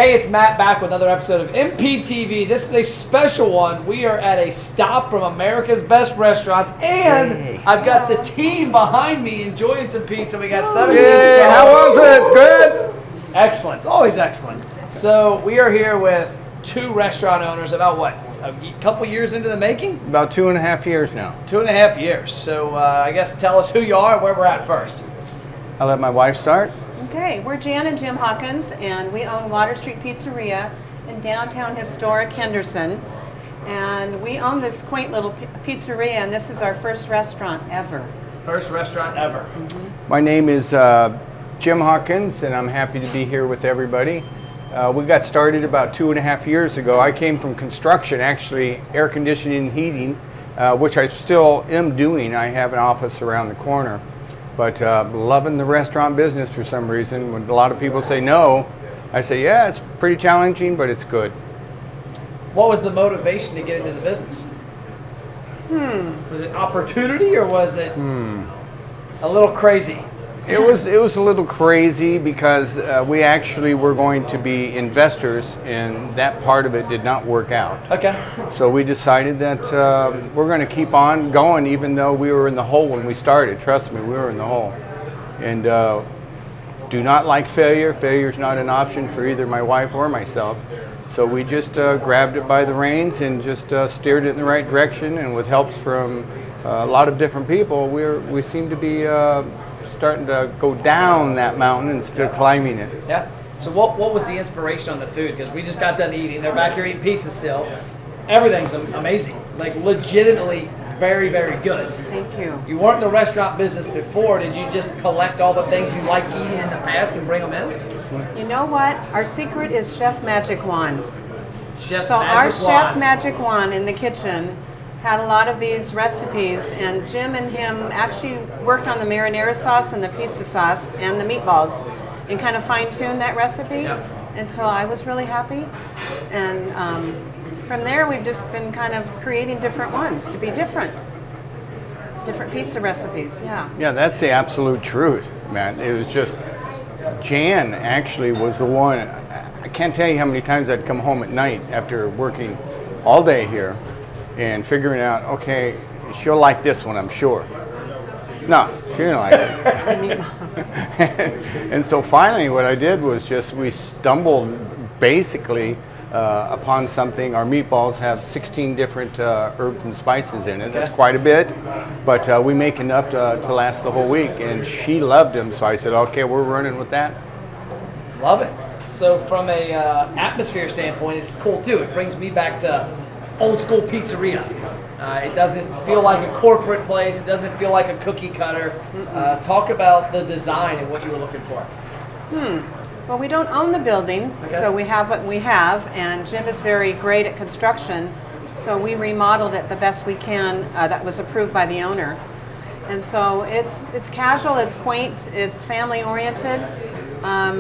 Hey, it's Matt back with another episode of MPTV. This is a special one. We are at a stop from America's Best Restaurants, and I've got the team behind me enjoying some pizza. We got 17. Yay, how was it? Good? Excellent. Always excellent. So we are here with two restaurant owners about what? A couple years into the making? About 2.5 years now. 2.5 years. So I guess tell us who you are and where we're at first. I'll let my wife start. Okay, we're Jan and Jim Hawkins, and we own Water Street Pizzeria in downtown historic Henderson. And we own this quaint little pizzeria, and this is our first restaurant ever. First restaurant ever. My name is Jim Hawkins, and I'm happy to be here with everybody. We got started about 2.5 years ago. I came from construction, actually, air conditioning and heating, which I still am doing. I have an office around the corner. But loving the restaurant business for some reason. When a lot of people say no, I say, yeah, it's pretty challenging, but it's good. What was the motivation to get into the business? Was it opportunity or was it a little crazy? It was a little crazy because we actually were going to be investors, and that part of it did not work out. Okay. So we decided that we're going to keep on going, even though we were in the hole when we started. Trust me, we were in the hole. And do not like failure. Failure is not an option for either my wife or myself. So we just grabbed it by the reins and just steered it in the right direction. And with helps from a lot of different people, we seem to be starting to go down that mountain instead of climbing it. Yeah. So what was the inspiration on the food? Because we just got done eating. They're back here eating pizza still. Everything's amazing. Like legitimately very, very good. Thank you. You weren't in the restaurant business before. Did you just collect all the things you liked eating in the past and bring them in? You know what? Our secret is Chef Magic Wand. Our Chef Magic Wand in the kitchen had a lot of these recipes, and Jim and him actually worked on the marinara sauce and the pizza sauce and the meatballs and kind of fine-tuned that recipe until I was really happy. And from there, we've just been kind of creating different ones to be different pizza recipes, Yeah, that's the absolute truth, man. It was just, Jan actually was the one. I can't tell you how many times I'd come home at night after working all day here and figuring out, okay, she'll like this one, I'm sure. No, she didn't like it. And so finally what I did was just, we stumbled basically upon something. Our meatballs have 16 different herbs and spices in it. That's quite a bit, but we make enough to last the whole week, and she loved them, so I said, okay, we're running with that. Love it. So from a atmosphere standpoint, it's cool too. It brings me back to old school pizzeria. It doesn't feel like a corporate place. It doesn't feel like a cookie cutter. Talk about the design and what you were looking for. Well, we don't own the building, so we have what we have, and Jim is very great at construction, so we remodeled it the best we can. That was approved by the owner. And so it's casual, it's quaint, it's family oriented. I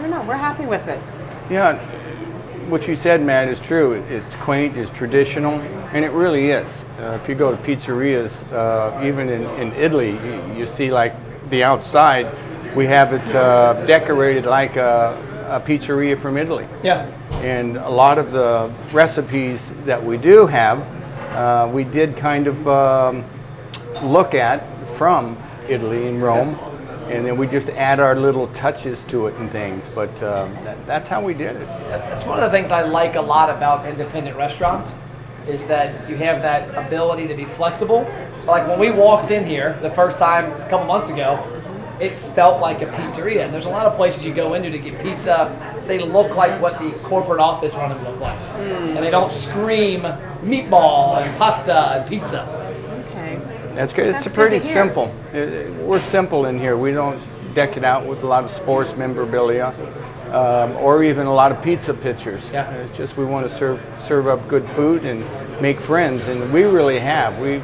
don't know, we're happy with it. Yeah. What you said, Matt, is true. It's quaint, it's traditional, and it really is. If you go to pizzerias, even in Italy, you see like the outside, we have it decorated like a pizzeria from Italy. Yeah. And a lot of the recipes that we do have, we did kind of look at from Italy and Rome. And then we just add our little touches to it and things, but that's how we did it. That's one of the things I like a lot about independent restaurants, is that you have that ability to be flexible. Like when we walked in here the first time a couple months ago, it felt like a pizzeria. And there's a lot of places you go into to get pizza, they look like what the corporate office run them look like. And they don't scream meatball and pasta and pizza. That's good. It's pretty simple. We're simple in here. We don't deck it out with a lot of sports memorabilia or even a lot of pizza pictures. Yeah. It's just we want to serve up good food and make friends, and we really have. A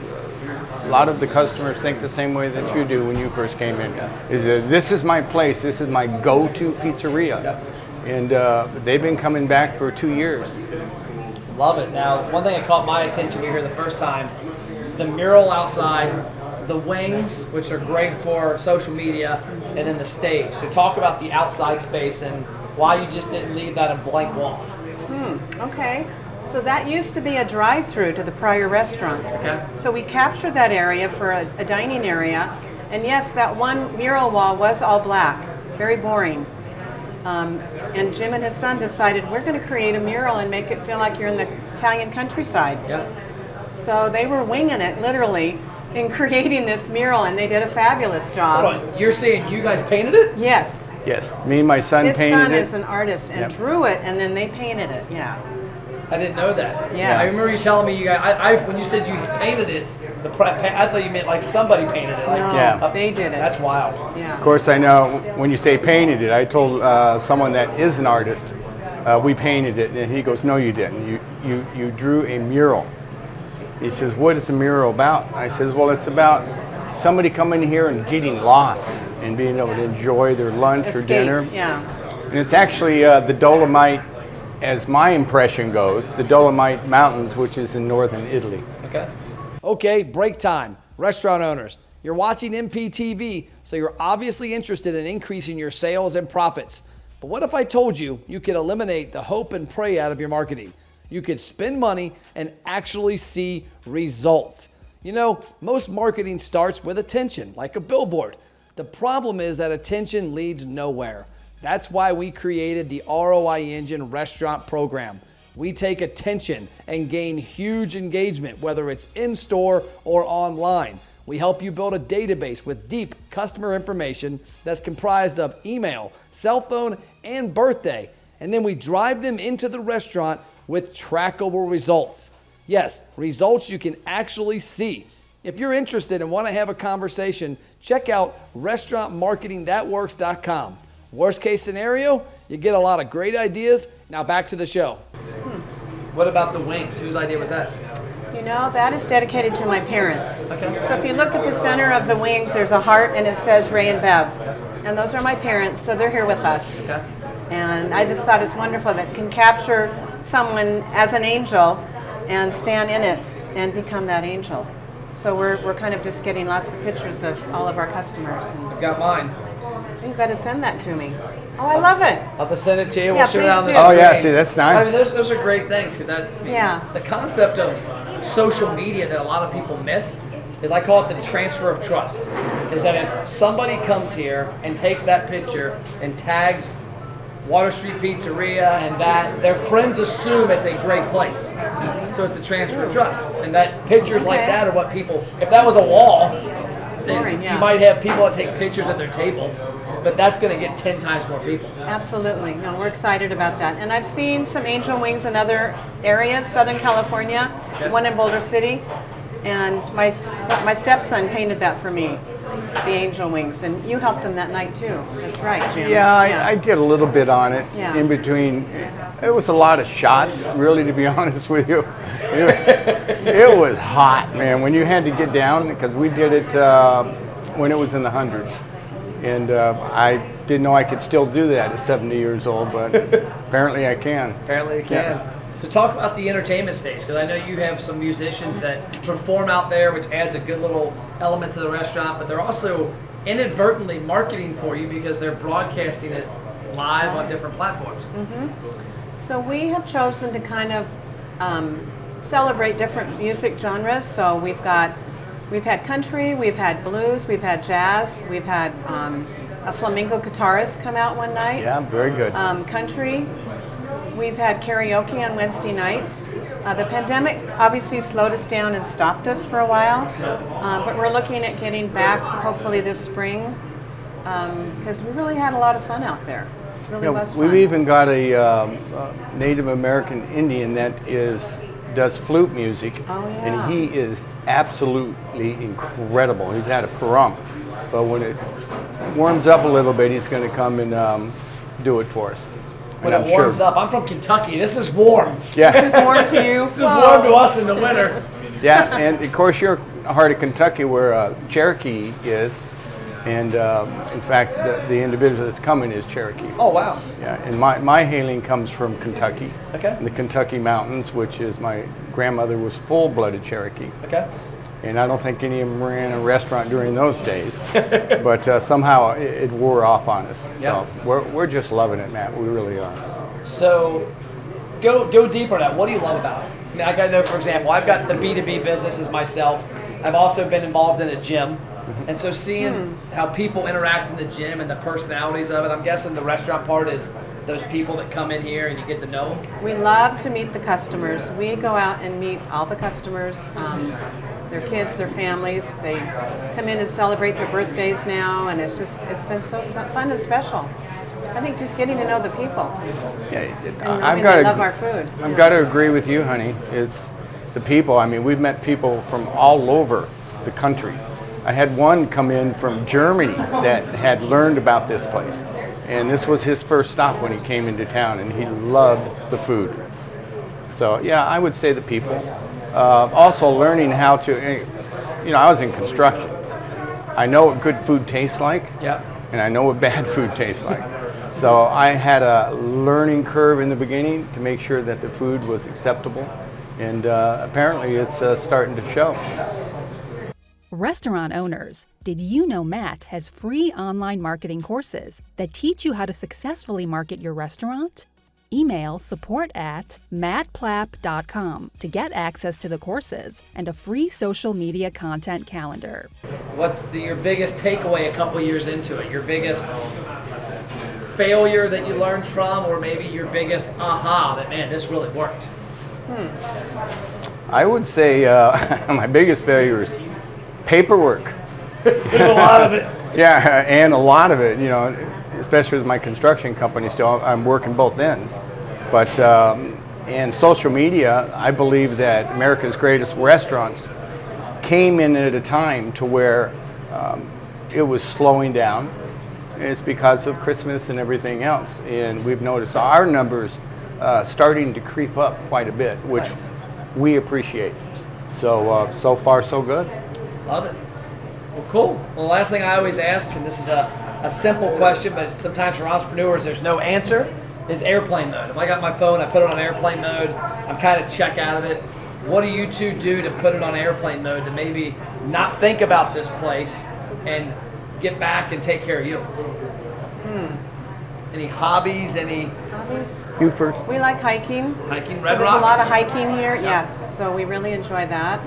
lot of the customers think the same way that you do when you first came in. Is that this is my place. This is my go-to pizzeria, and they've been coming back for 2 years. Love it. Now, one thing that caught my attention when you were here the first time, the mural outside, the wings, which are great for social media, and then the stage. So talk about the outside space and why you just didn't leave that a blank wall. Okay. So that used to be a drive-through to the prior restaurant. Okay. So we captured that area for a dining area. And yes, that one mural wall was all black. Very boring. And Jim and his son decided, we're going to create a mural and make it feel like you're in the Italian countryside. Yeah. So they were winging it, literally, in creating this mural, and they did a fabulous job. Hold on, you're saying you guys painted it? Yes. Yes, me and my son His painted son it. is an artist and drew it, and then they painted it. Yeah. I didn't know that. Yes. I remember you telling me you guys. When you said you painted it, I thought you meant like somebody painted it. Like, No, Yeah. they did it. That's wild. Yeah. Of course, I know when you say painted it, I told someone that is an artist, we painted it, and he goes, no, you didn't. You drew a mural. He says, what is a mural about? I says, well, it's about somebody coming here and getting lost and being able to enjoy their lunch or Escape, dinner. Yeah. And it's actually the Dolomite, as my impression goes, the Dolomite Mountains, which is in northern Italy. Okay. Okay, break time. Restaurant owners, you're watching MPTV, so you're obviously interested in increasing your sales and profits. But what if I told you you could eliminate the hope and pray out of your marketing? You could spend money and actually see results. You know, most marketing starts with attention, like a billboard. The problem is that attention leads nowhere. That's why we created the ROI Engine Restaurant Program. We take attention and gain huge engagement, whether it's in-store or online. We help you build a database with deep customer information that's comprised of email, cell phone, and birthday. And then we drive them into the restaurant with trackable results. Yes, results you can actually see. If you're interested and want to have a conversation, check out restaurantmarketingthatworks.com. Worst case scenario, you get a lot of great ideas. Now back to the show. What about the wings? Whose idea was that? You know, that is dedicated to my parents. Okay. So if you look at the center of the wings, there's a heart and it says Ray and Bev. And those are my parents, so they're here with us. Okay. And I just thought it's wonderful that can capture someone as an angel and stand in it and become that angel. So we're kind of just getting lots of pictures of all of our customers. And I've got mine. you've got to send that to me. Oh, I love it. I'll have to send it to you. Yeah, We'll shoot it on the please do. Oh yeah, screen. see, that's I mean, nice. those are great things because that. I mean, Yeah. The concept of social media that a lot of people miss is I call it the transfer of trust. Is that if somebody comes here and takes that picture and tags Water Street Pizzeria and that, their friends assume it's a great place. So it's the transfer of trust. And that pictures like Okay. that are what people. If that was a wall, then Boring, yeah. you might have people that take pictures at their table, but that's going to get 10 times more people. Absolutely. No, we're excited about that. And I've seen some angel wings in other areas, Southern California, Okay. one in Boulder City. And my stepson painted that for me, the angel wings. And you helped him that night too. That's right, Jim. Yeah, I did a little bit on it Yeah. in between. It was a lot of shots, really, to be honest with you. It was hot, man, when you had to get down, because we did it when it was in the hundreds. And I didn't know I could still do that at 70 years old, but apparently I can. Apparently you can. Yeah. So talk about the entertainment stage, because I know you have some musicians that perform out there, which adds a good little element to the restaurant, but they're also inadvertently marketing for you because they're broadcasting it live on different platforms. So we have chosen to kind of celebrate different music genres. So we've had country, we've had blues, we've had jazz, we've had a flamenco guitarist come out one night. Yeah, very good. Country. We've had karaoke on Wednesday nights. The pandemic obviously slowed us down and stopped us for a while, but we're looking at getting back hopefully this spring because we really had a lot of fun out there. It really was fun. We've even got a Native American Indian that does flute music, Oh, yeah. and he is absolutely incredible. He's had a pahrump, but when it warms up a little bit, he's going to come and do it for us. When And it I'm sure- warms up, I'm from Kentucky. This is warm. Yeah. This is warm to you? This is warm to us in the winter. Yeah, and of course you're heart of Kentucky where Cherokee is, and in fact the individual that's coming is Cherokee. Oh, wow. Yeah, and my hailing comes from Kentucky. Okay. The Kentucky mountains, which is my grandmother was full-blooded Cherokee, Okay. And I don't think any of them ran a restaurant during those days. But somehow it wore off on us. Yep. So we're just loving it, Matt. We really are. So go deeper on that. What do you love about it? I mean, I got to know, for example, I've got the B2B businesses myself. I've also been involved in a gym. And so seeing how people interact in the gym and the personalities of it, I'm guessing the restaurant part is those people that come in here and you get to know them. We love to meet the customers. We go out and meet all the customers, their kids, their families. They come in and celebrate their birthdays now, and it's been so fun and special. I think just getting to know the people. Yeah, And they love our food. I've got to agree with you, honey. It's the people. I mean, we've met people from all over the country. I had one come in from Germany that had learned about this place. And this was his first stop when he came into town, and he loved the food. So, yeah, I would say the people. Also learning how to, I was in construction. I know what good food tastes like, and I know what bad food tastes like. So I had a learning curve in the beginning to make sure that the food was acceptable, and apparently it's starting to show. Restaurant owners, did you know Matt has free online marketing courses that teach you how to successfully market your restaurant? Email support@mattplapp.com to get access to the courses and a free social media content calendar. What's your biggest takeaway a couple years into it? Your biggest failure that you learned from, or maybe your biggest aha that, man, this really worked? I would say my biggest failure is paperwork. There's a lot of it. Yeah, and a lot of it, especially with my construction company still, I'm working both ends. But, and social media, I believe that America's Greatest Restaurants came in at a time to where it was slowing down. It's because of Christmas and everything else. And we've noticed our numbers starting to creep up quite a bit, which we appreciate. So, so far so good. Love it. Well, cool. Well, the last thing I always ask, and this is a simple question, but sometimes for entrepreneurs there's no answer, is airplane mode. If I got my phone, I put it on airplane mode, I'm kind of check out of it. What do you two do to put it on airplane mode to maybe not think about this place and get back and take care of you? Any hobbies? Any Hobbies? You first. We like hiking. hiking? So Red there's Rock? a lot of hiking here, yes. So we really enjoy that.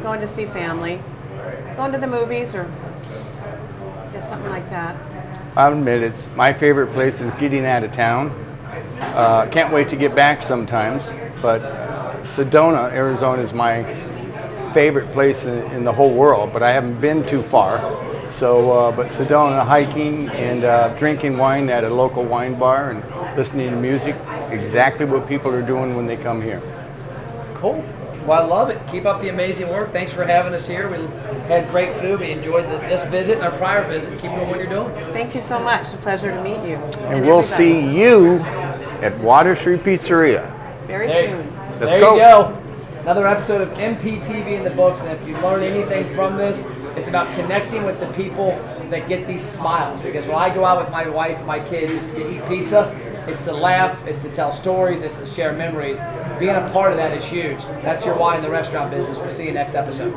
Going to see family, going to the movies, or something like that. I'll admit it's my favorite place is getting out of town. Can't wait to get back sometimes. But Sedona, Arizona is my favorite place in the whole world, but I haven't been too far. So, but Sedona, hiking and drinking wine at a local wine bar and listening to music, exactly what people are doing when they come here. Cool. Well, I love it. Keep up the amazing work. Thanks for having us here. We had great food. We enjoyed this visit and our prior visit. Keep doing what you're doing. Thank you so much. A pleasure to meet you. And we'll see you at Water Street Pizzeria. very soon. There you go. Another episode of MPTV in the books. And if you learn anything from this, it's about connecting with the people that get these smiles. Because when I go out with my wife and my kids to eat pizza, it's to laugh, it's to tell stories, it's to share memories. Being a part of that is huge. That's your why in the restaurant business. We'll see you next episode.